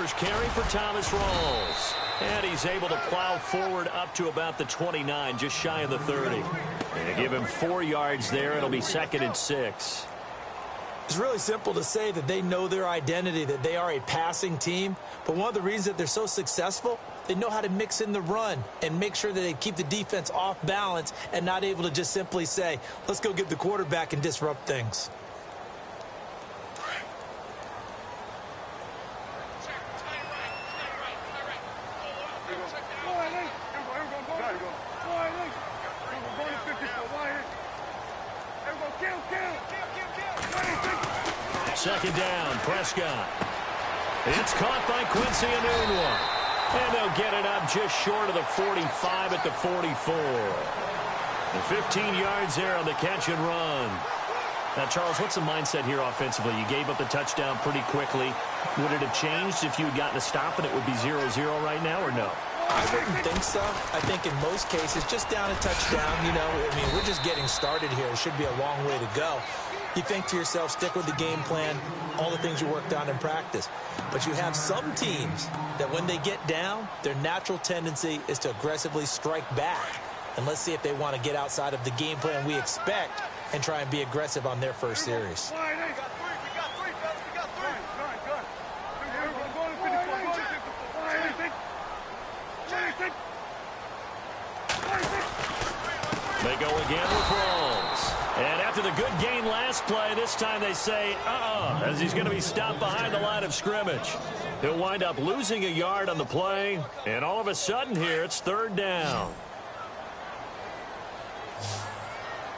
first carry for Thomas Rawls. And he's able to plow forward up to about the 29, just shy of the 30. And give him 4 yards there. It'll be 2nd and 6. It's really simple to say that they know their identity, that they are a passing team. But one of the reasons that they're so successful, they know how to mix in the run and make sure that they keep the defense off balance and not able to just simply say, let's go get the quarterback and disrupt things. Second down, Prescott. It's caught by Quincy Enunwa. And they'll get it up just short of the 45 at the 44. And 15 yards there on the catch and run. Now, Charles, what's the mindset here offensively? You gave up the touchdown pretty quickly. Would it have changed if you had gotten a stop and it would be 0-0 right now, or no? I wouldn't think so. I think in most cases, just down a touchdown, you know, I mean, we're just getting started here. It should be a long way to go. You think to yourself, stick with the game plan, all the things you worked on in practice. But you have some teams that when they get down, their natural tendency is to aggressively strike back. And let's see if they want to get outside of the game plan we expect and try and be aggressive on their first series. They go again with Rawls. And after the good gain last play, this time they say, as he's going to be stopped behind the line of scrimmage. He'll wind up losing a yard on the play. And all of a sudden here, it's 3rd down.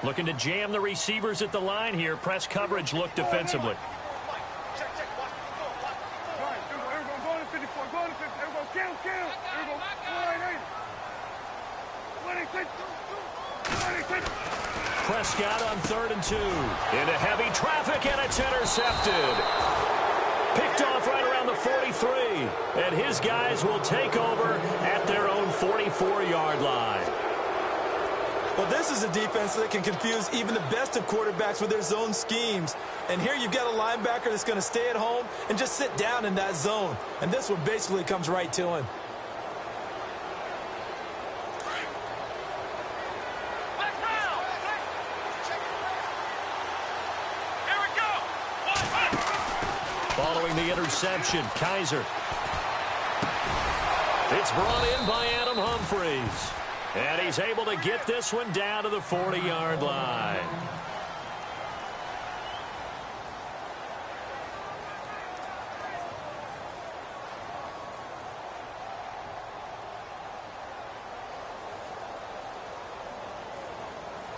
Looking to jam the receivers at the line here. Press coverage look defensively. Prescott on 3rd and 2. Into heavy traffic, and it's intercepted. Picked off right around the 43. And his guys will take over at their own 44-yard line. Well, this is a defense that can confuse even the best of quarterbacks with their zone schemes. And here you've got a linebacker that's going to stay at home and just sit down in that zone. And this one basically comes right to him. Following the interception, Kaiser. It's brought in by Adam Humphries. And he's able to get this one down to the 40-yard line.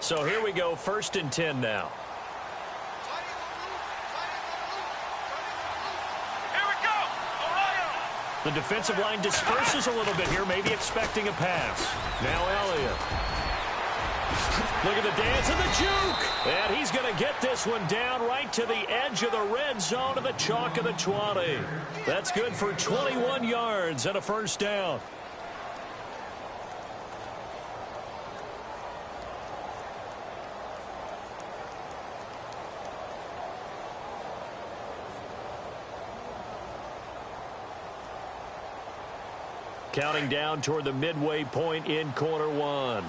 So here we go, 1st and 10 now. The defensive line disperses a little bit here, maybe expecting a pass. Now Elliott. Look at the dance and the juke. And he's going to get this one down right to the edge of the red zone to the chalk of the 20. That's good for 21 yards and a 1st down. Counting down toward the midway point in quarter 1.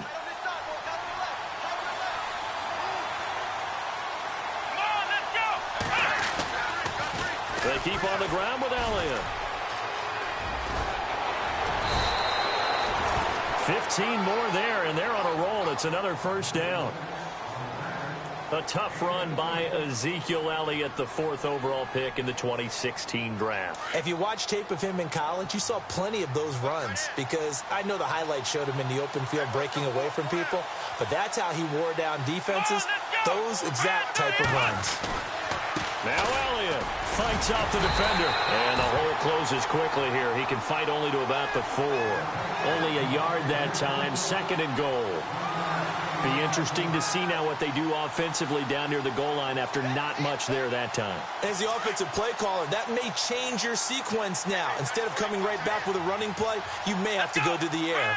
They keep on the ground with Elliott. 15 more there, and they're on a roll. It's another 1st down. A tough run by Ezekiel Elliott, the 4th overall pick in the 2016 draft. If you watch tape of him in college, you saw plenty of those runs because I know the highlights showed him in the open field breaking away from people, but that's how he wore down defenses, those exact type of runs. Now Elliott fights off the defender, and the hole closes quickly here. He can fight only to about the 4. Only a yard that time, 2nd and goal. Be interesting to see now what they do offensively down near the goal line after not much there that time. As the offensive play caller, that may change your sequence now. Instead of coming right back with a running play, you may have to go to the air.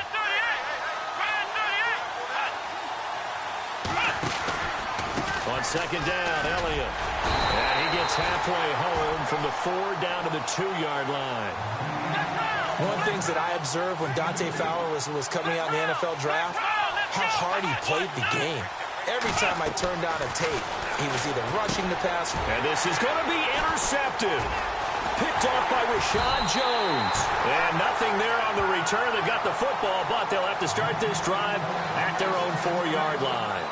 On second down, Elliott. And he gets halfway home from the 4 down to the 2-yard line. One of the things that I observed when Dante Fowler was coming out in the NFL draft, how hard he played the game. Every time I turned on a tape, he was either rushing the pass. And this is going to be intercepted. Picked off by Rashad Jones. And nothing there on the return. They got the football, but they'll have to start this drive at their own 4-yard line.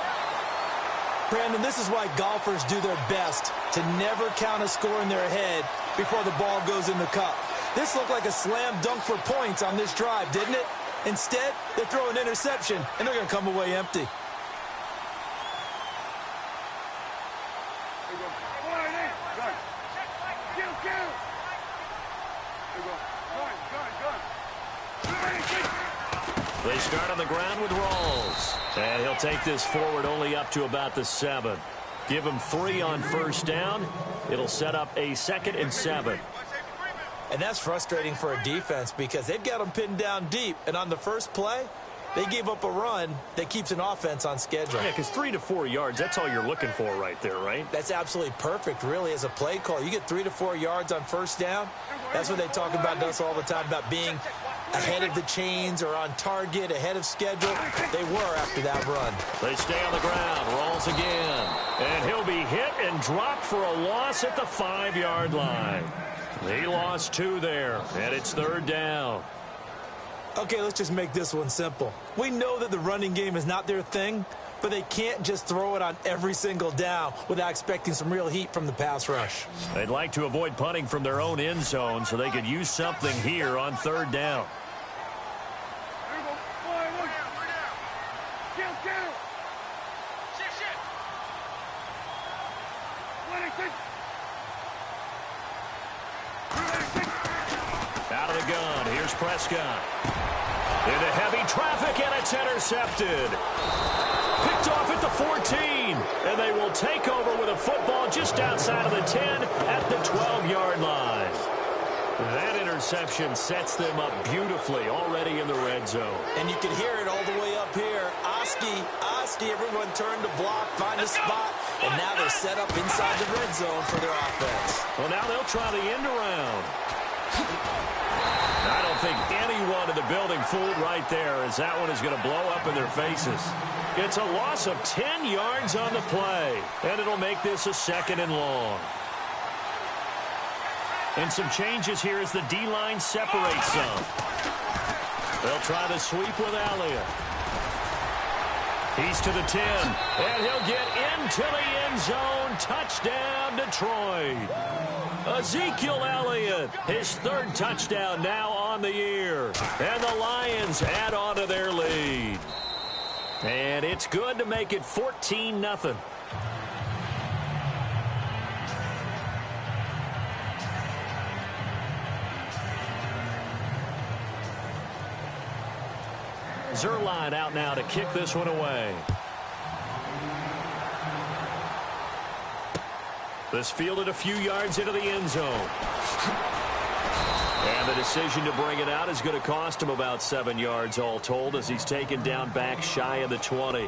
Brandon, this is why golfers do their best to never count a score in their head before the ball goes in the cup. This looked like a slam dunk for points on this drive, didn't it? Instead, they throw an interception, and they're going to come away empty. They start on the ground with Rawls. And he'll take this forward only up to about the 7. Give him 3 on first down. It'll set up a 2nd and 7. And that's frustrating for a defense because they've got them pinned down deep. And on the first play, they gave up a run that keeps an offense on schedule. Yeah, because 3 to 4 yards, that's all you're looking for right there, right? That's absolutely perfect, really, as a play call. You get 3 to 4 yards on first down. That's what they talk about to us all the time, about being ahead of the chains or on target, ahead of schedule. They were after that run. They stay on the ground. Rawls again. And he'll be hit and dropped for a loss at the 5-yard line. He lost 2 there, and it's 3rd down. Okay, let's just make this one simple. We know that the running game is not their thing, but they can't just throw it on every single down without expecting some real heat from the pass rush. They'd like to avoid punting from their own end zone so they could use something here on 3rd down. Out of the gun, here's Prescott. Into heavy traffic, and it's intercepted. Picked off at the 14, and they will take over with a football just outside of the 10 at the 12-yard line. That interception sets them up beautifully already in the red zone. And you can hear it all the way up here. Oski, everyone turned to block, find a spot, and now they're set up inside the red zone for their offense. Well, now they'll try the end around. I don't think anyone in the building fooled right there, as that one is going to blow up in their faces. It's a loss of 10 yards on the play, and it'll make this a 2nd and long. And some changes here as the D-line separates some. They'll try the sweep with Elliott. He's to the 10, and he'll get into the end zone. Touchdown, Detroit. Ezekiel Elliott, his 3rd touchdown now on the year. And the Lions add on to their lead. And it's good to make it 14-0. Zerline out now to kick this one away. This fielded a few yards into the end zone. And the decision to bring it out is going to cost him about 7 yards all told as he's taken down back shy of the 20.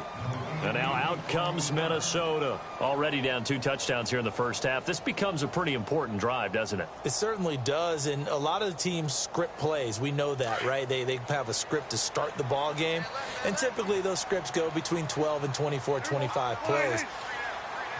And now out comes Minnesota. Already down 2 touchdowns here in the first half. This becomes a pretty important drive, doesn't it? It certainly does, and a lot of the teams script plays. We know that, right? They have a script to start the ball game, and typically those scripts go between 12 and 24, 25 plays.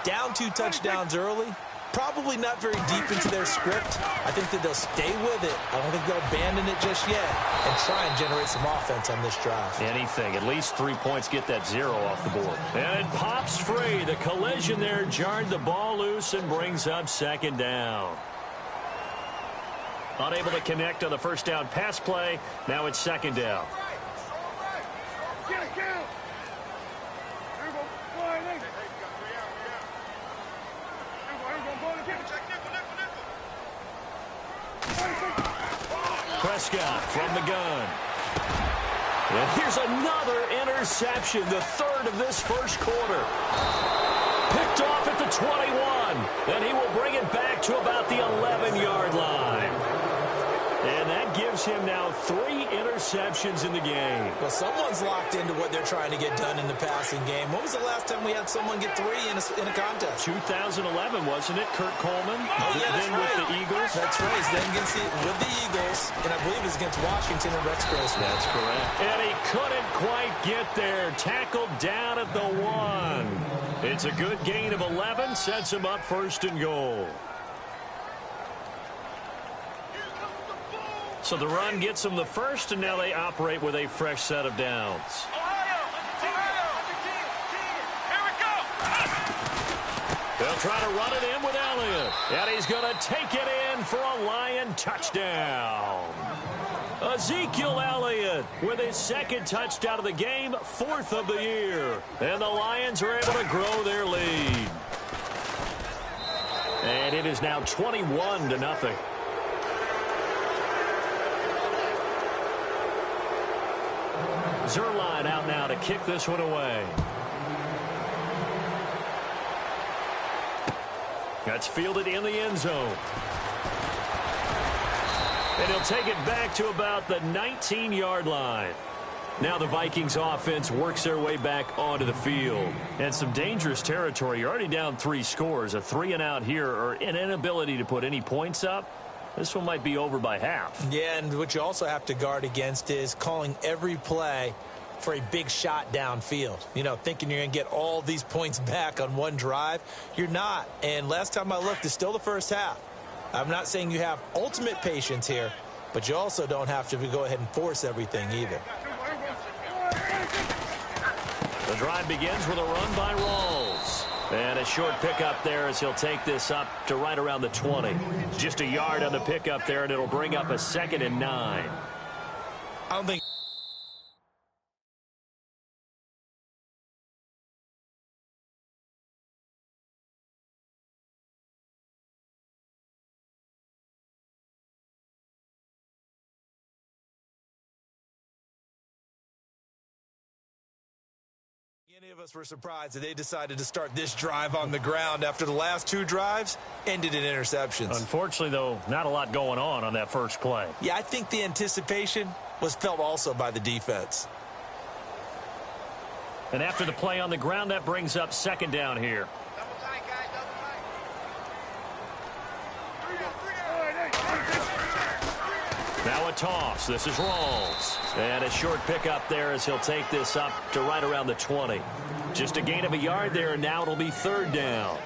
Down 2 touchdowns early, probably not very deep into their script. I think that they'll stay with it. I don't think they'll abandon it just yet and try and generate some offense on this drive. Anything. At least 3 points, get that 0 off the board. And it pops free. The collision there jarred the ball loose and brings up 2nd down. Unable to connect on the first down pass play. Now it's 2nd down. Prescott from the gun. And here's another interception, the 3rd of this first quarter. Picked off at the 21, and he will bring it back to about the 11-yard line. And that gives him now 3 interceptions in the game. Well, someone's locked into what they're trying to get done in the passing game. When was the last time we had someone get 3 in a contest? 2011, wasn't it? Kurt Coleman? Oh, yeah, that's then right. with the Eagles? That's right. He's then with the Eagles, and I believe it's against Washington and Rex Grossman. That's correct. And he couldn't quite get there. Tackled down at the 1. It's a good gain of 11. Sets him up 1st and goal. So the run gets them the first, and now they operate with a fresh set of downs. They'll try to run it in with Elliott. And he's going to take it in for a Lion touchdown. Ezekiel Elliott with his 2nd touchdown of the game, 4th of the year. And the Lions are able to grow their lead. And it is now 21-0. Zerline out now to kick this one away. That's fielded in the end zone. And he'll take it back to about the 19-yard line. Now the Vikings offense works their way back onto the field. And some dangerous territory. You're already down 3 scores. A 3-and-out here, or an inability to put any points up. This one might be over by half. Yeah, and what you also have to guard against is calling every play for a big shot downfield. You know, thinking you're going to get all these points back on one drive. You're not. And last time I looked, it's still the first half. I'm not saying you have ultimate patience here, but you also don't have to go ahead and force everything either. The drive begins with a run by Rawls. And a short pickup there as he'll take this up to right around the 20. Just a yard on the pickup there, and it'll bring up a 2nd and 9. I don't think any of us were surprised that they decided to start this drive on the ground after the last 2 drives ended in interceptions. Unfortunately, though, not a lot going on that first play. Yeah, I think the anticipation was felt also by the defense. And after the play on the ground, that brings up 2nd down here. Now a toss. This is Rawls. And a short pickup there as he'll take this up to right around the 20. Just a gain of a yard there, and now it'll be 3rd down.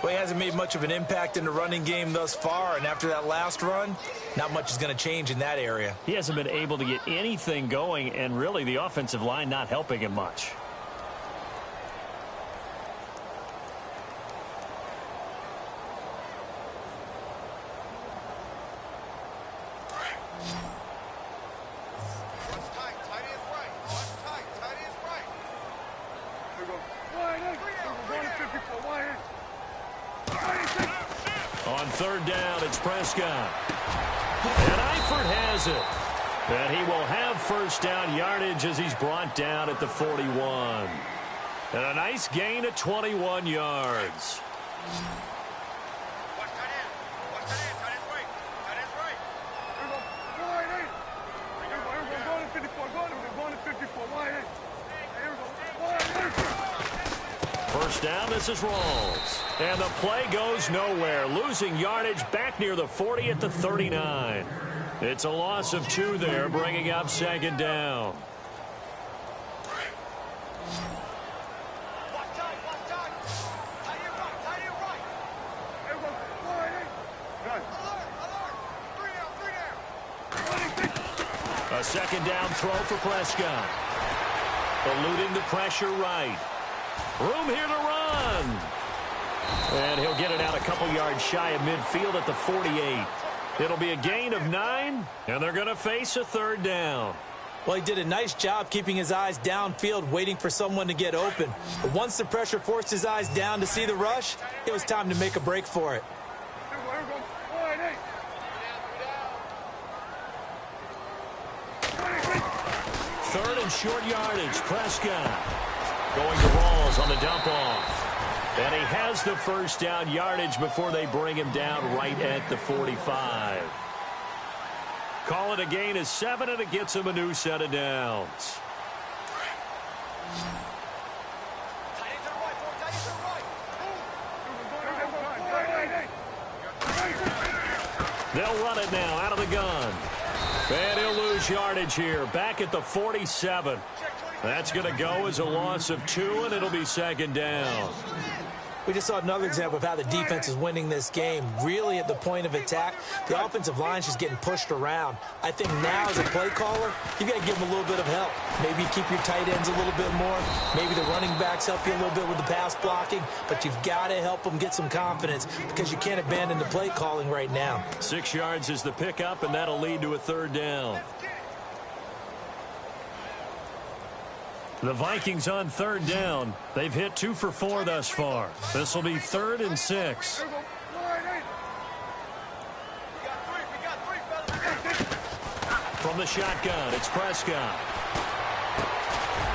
Well, he hasn't made much of an impact in the running game thus far, and after that last run, not much is going to change in that area. He hasn't been able to get anything going, and really the offensive line not helping him much. On 3rd down, it's Prescott. And Eifert has it. And he will have 1st down yardage as he's brought down at the 41. And a nice gain of 21 yards. First down, this is Rawls. And the play goes nowhere. Losing yardage back near the 40 at the 39. It's a loss of 2 there, bringing up 2nd down. A 2nd down throw for Prescott. Eluding the pressure right. Room here to run. And he'll get it out a couple yards shy of midfield at the 48. It'll be a gain of 9, and they're going to face a 3rd down. Well, he did a nice job keeping his eyes downfield, waiting for someone to get open. But once the pressure forced his eyes down to see the rush, it was time to make a break for it. 3rd and short yardage. Prescott going to Rawls on the dump off. And he has the 1st down yardage before they bring him down right at the 45. Call it a gain of 7, and it gets him a new set of downs. They'll run it now out of the gun. And he'll lose yardage here. Back at the 47. That's going to go as a loss of 2, and it'll be second down. We just saw another example of how the defense is winning this game. Really at the point of attack, the offensive line's just getting pushed around. I think now as a play caller, you got to give them a little bit of help. Maybe keep your tight ends a little bit more. Maybe the running backs help you a little bit with the pass blocking. But you've got to help them get some confidence because you can't abandon the play calling right now. 6 yards is the pickup, and that'll lead to a third down. The Vikings on third down. They've hit 2 for 4 thus far. This will be 3rd and 6. From the shotgun, it's Prescott.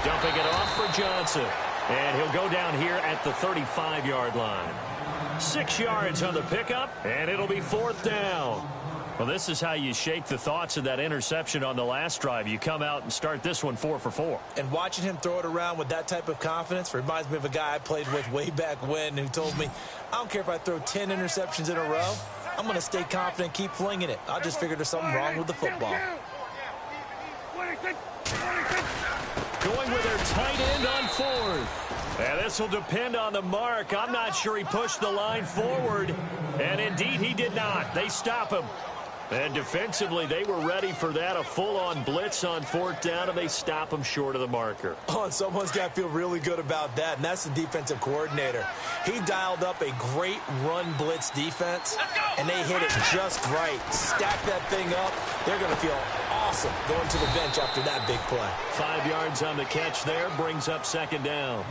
Dumping it off for Johnson. And he'll go down here at the 35-yard line. 6 yards on the pickup, and it'll be 4th down. Well, this is how you shake the thoughts of that interception on the last drive. You come out and start this one 4 for 4. And watching him throw it around with that type of confidence reminds me of a guy I played with way back when who told me, I don't care if I throw 10 interceptions in a row. I'm going to stay confident, keep flinging it. I just figured there's something wrong with the football. Going with their tight end on 4th. And this will depend on the mark. I'm not sure he pushed the line forward. And indeed, he did not. They stop him. And defensively, they were ready for that, a full-on blitz on 4th down, and they stop him short of the marker. Oh, and someone's got to feel really good about that, and that's the defensive coordinator. He dialed up a great run blitz defense, and they hit it just right. Stack that thing up. They're going to feel awesome going to the bench after that big play. 5 yards on the catch there, brings up second down.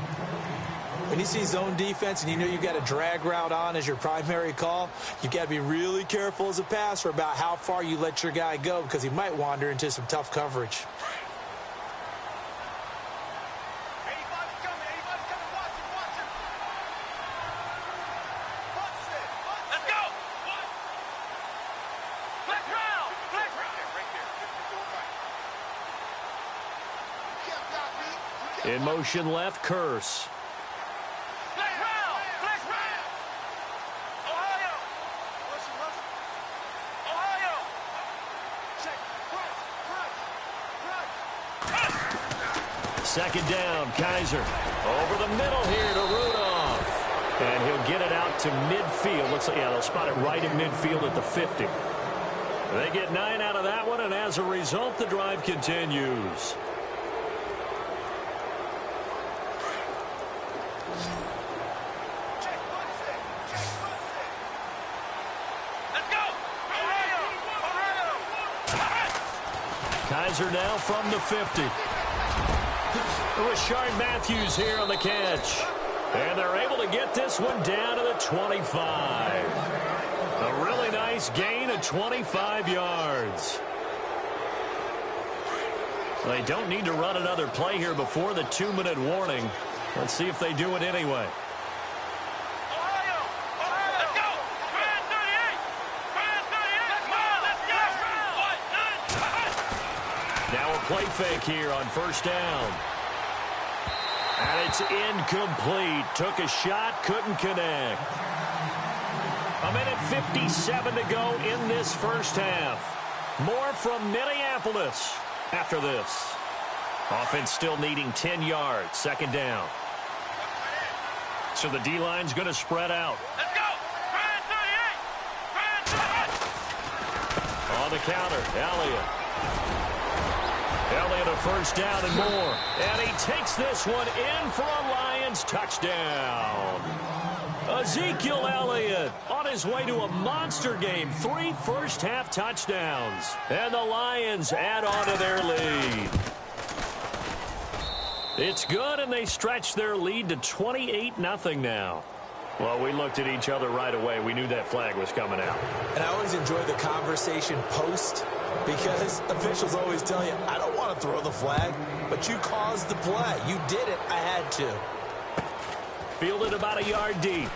When you see zone defense and you know you've got a drag route on as your primary call, you've got to be really careful as a passer about how far you let your guy go because he might wander into some tough coverage. In motion left, Curse. Second down, Kaiser. Over the middle here to Rudolph. And he'll get it out to midfield. Looks like, yeah, they'll spot it right in midfield at the 50. They get 9 out of that one, and as a result, the drive continues. Kaiser now from the 50. Rashard Matthews here on the catch. And they're able to get this one down to the 25. A really nice gain of 25 yards. They don't need to run another play here before the 2-minute warning. Let's see if they do it anyway. Now a play fake here on first down. And it's incomplete. Took a shot, couldn't connect. 1:57 to go in this first half. More from Minneapolis after this. Offense still needing 10 yards. Second down. So the D-line's going to spread out. Let's go! On the counter, Elliott. Elliott a first down and more. And he takes this one in for a Lions touchdown. Ezekiel Elliott on his way to a monster game. 3 first-half touchdowns. And the Lions add on to their lead. It's good, and they stretch their lead to 28-0 now. Well, we looked at each other right away. We knew that flag was coming out. And I always enjoy the conversation post because officials always tell you, I don't want to throw the flag, but you caused the play. You did it. I had to. Fielded about a yard deep.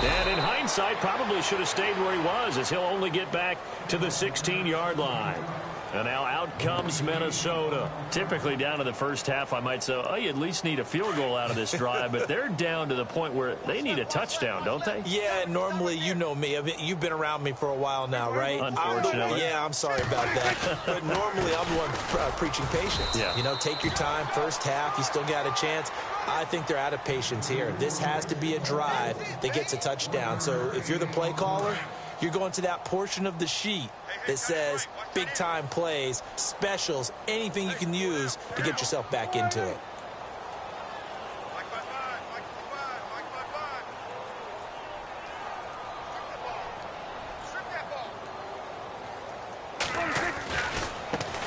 And in hindsight, probably should have stayed where he was, as he'll only get back to the 16-yard line. And now out comes Minnesota. Typically down to the first half, I might say, oh, you at least need a field goal out of this drive. But they're down to the point where they need a touchdown, don't they? Yeah, normally, you know me. I mean, you've been around me for a while now, right? Unfortunately. I'm sorry about that. But normally, I'm the one preaching patience. Yeah. You know, take your time. First half, you still got a chance. I think they're out of patience here. This has to be a drive that gets a touchdown. So if you're the play caller, you're going to that portion of the sheet that says big-time plays, specials, anything you can use to get yourself back into it.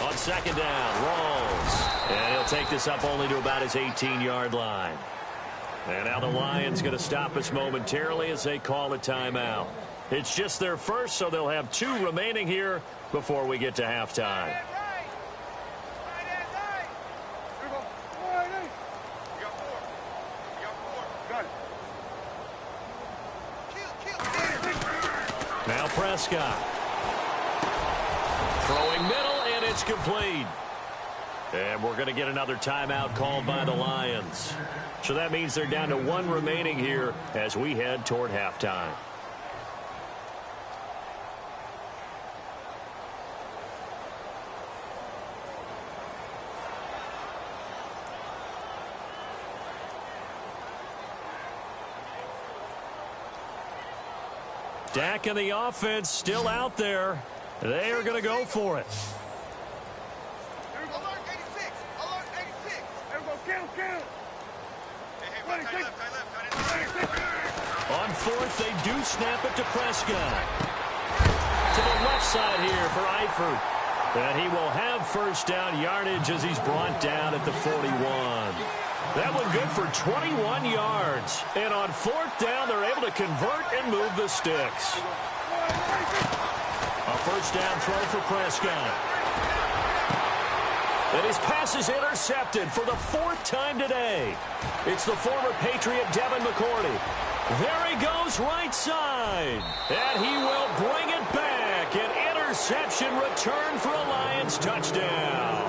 On second down, rolls. And he'll take this up only to about his 18-yard line. And now the Lions going to stop us momentarily as they call a timeout. It's just their first, so they'll have 2 remaining here before we get to halftime. Now Prescott. Throwing middle, and it's complete. And we're going to get another timeout called by the Lions. So that means they're down to 1 remaining here as we head toward halftime. Dak and the offense still out there. They are going to go for it. Alert 86. Alert 86. Everyone count. On fourth, they do snap it to Prescott. To the left side here for Eifert. And he will have first down yardage as he's brought down at the 41. That one good for 21 yards. And on fourth down, they're able to convert and move the sticks. A first down throw for Prescott. And his pass is intercepted for the 4th time today. It's the former Patriot Devin McCourty. There he goes right side. And he will bring it back. An interception return for a Lions touchdown.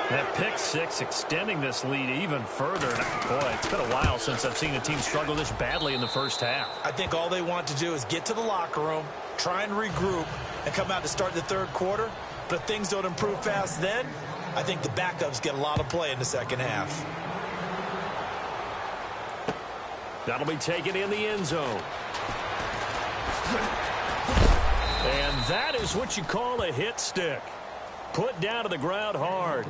That pick six extending this lead even further. Boy, it's been a while since I've seen a team struggle this badly in the first half. I think all they want to do is get to the locker room, try and regroup, and come out to start the third quarter. But if things don't improve fast then, I think the backups get a lot of play in the second half. That'll be taken in the end zone. And that is what you call a hit stick. Put down to the ground hard.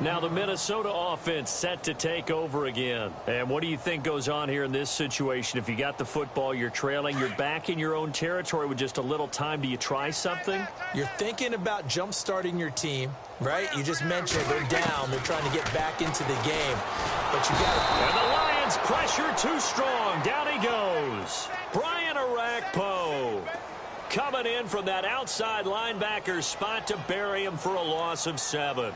Now the Minnesota offense set to take over again. And what do you think goes on here in this situation? If you got the football, you're trailing, you're back in your own territory with just a little time. Do you try something? You're thinking about jump-starting your team, right? You just mentioned they're down. They're trying to get back into the game. But you got to... And the Lions pressure too strong. Down he goes. Brian Arakpo coming in from that outside linebacker spot to bury him for a loss of 7.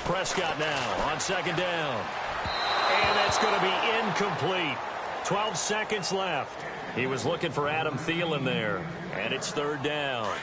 Prescott now on second down. And that's going to be incomplete. 12 seconds left. He was looking for Adam Thielen there. And it's third down.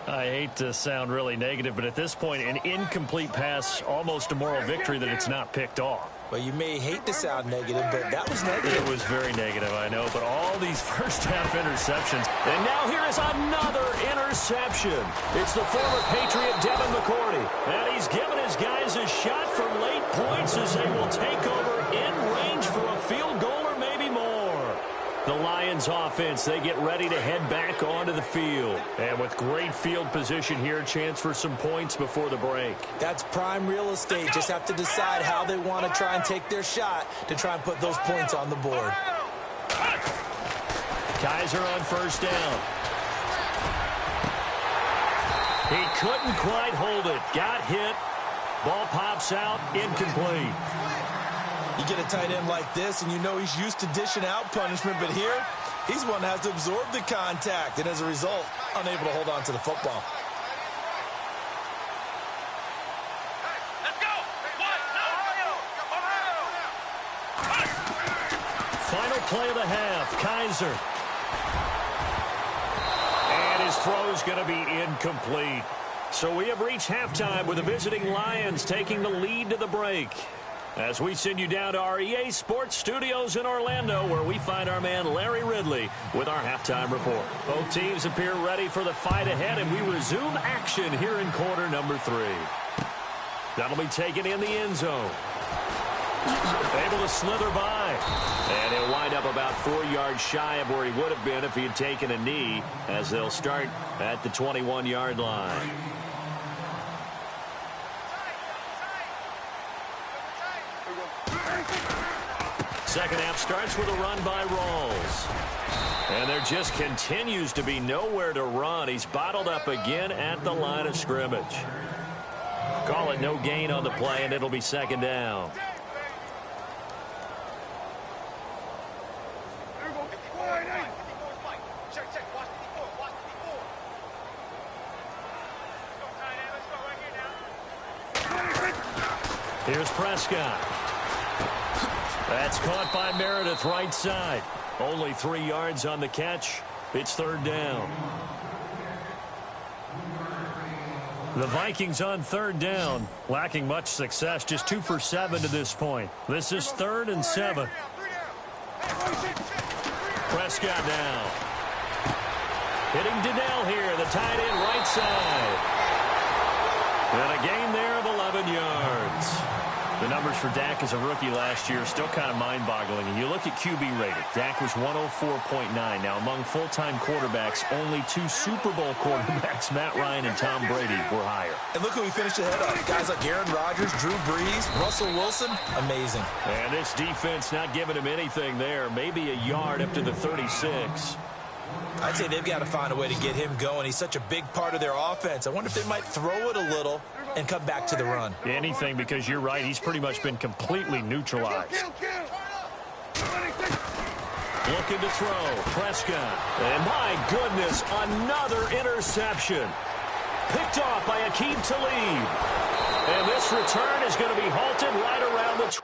I hate to sound really negative, but at this point, an incomplete pass, almost a moral victory that it's not picked off. Well, you may hate to sound negative, but that was negative. It was very negative, I know, but all these first-half interceptions. And now here is another interception. It's the former Patriot Devin McCourty. And he's given his guys a shot for late points as they will take over in range for a field goal or maybe more. The Lions offense, they get ready to head back onto the field. And with great field position here, chance for some points before the break. That's prime real estate. Just have to decide how they want to try and take their shot to try and put those points on the board. Kaiser on first down. He couldn't quite hold it. Got hit. Ball pops out. Incomplete. You get a tight end like this, and you know he's used to dishing out punishment, but here, he's one that has to absorb the contact, and as a result, unable to hold on to the football. Final play of the half, Kaiser. And his throw's going to be incomplete. So we have reached halftime with the visiting Lions taking the lead to the break. As we send you down to our EA Sports Studios in Orlando, where we find our man Larry Ridley with our halftime report. Both teams appear ready for the fight ahead, and we resume action here in quarter number 3. That'll be taken in the end zone. Able to slither by. And he'll wind up about 4 yards shy of where he would have been if he had taken a knee, as they'll start at the 21-yard line. Second half starts with a run by Rawls. And there just continues to be nowhere to run. He's bottled up again at the line of scrimmage. Call it no gain on the play, and it'll be second down. Here's Prescott. That's caught by Meredith right side. Only 3 yards on the catch. It's third down. The Vikings on third down, lacking much success, just 2 for 7 to this point. This is 3rd and 7. Prescott down. Hitting Donnell here, the tight end right side. And a gain there of 11 yards. The numbers for Dak as a rookie last year are still kind of mind-boggling. And you look at QB rating. Dak was 104.9. Now, among full-time quarterbacks, only 2 Super Bowl quarterbacks, Matt Ryan and Tom Brady, were higher. And look who he finished ahead of. Guys like Aaron Rodgers, Drew Brees, Russell Wilson. Amazing. And this defense not giving him anything there. Maybe a yard up to the 36. I'd say they've got to find a way to get him going. He's such a big part of their offense. I wonder if they might throw it a little and come back to the run. Anything, because you're right. He's pretty much been completely neutralized. Looking to throw. Prescott. And my goodness, another interception. Picked off by Aqib Talib. And this return is going to be halted right around the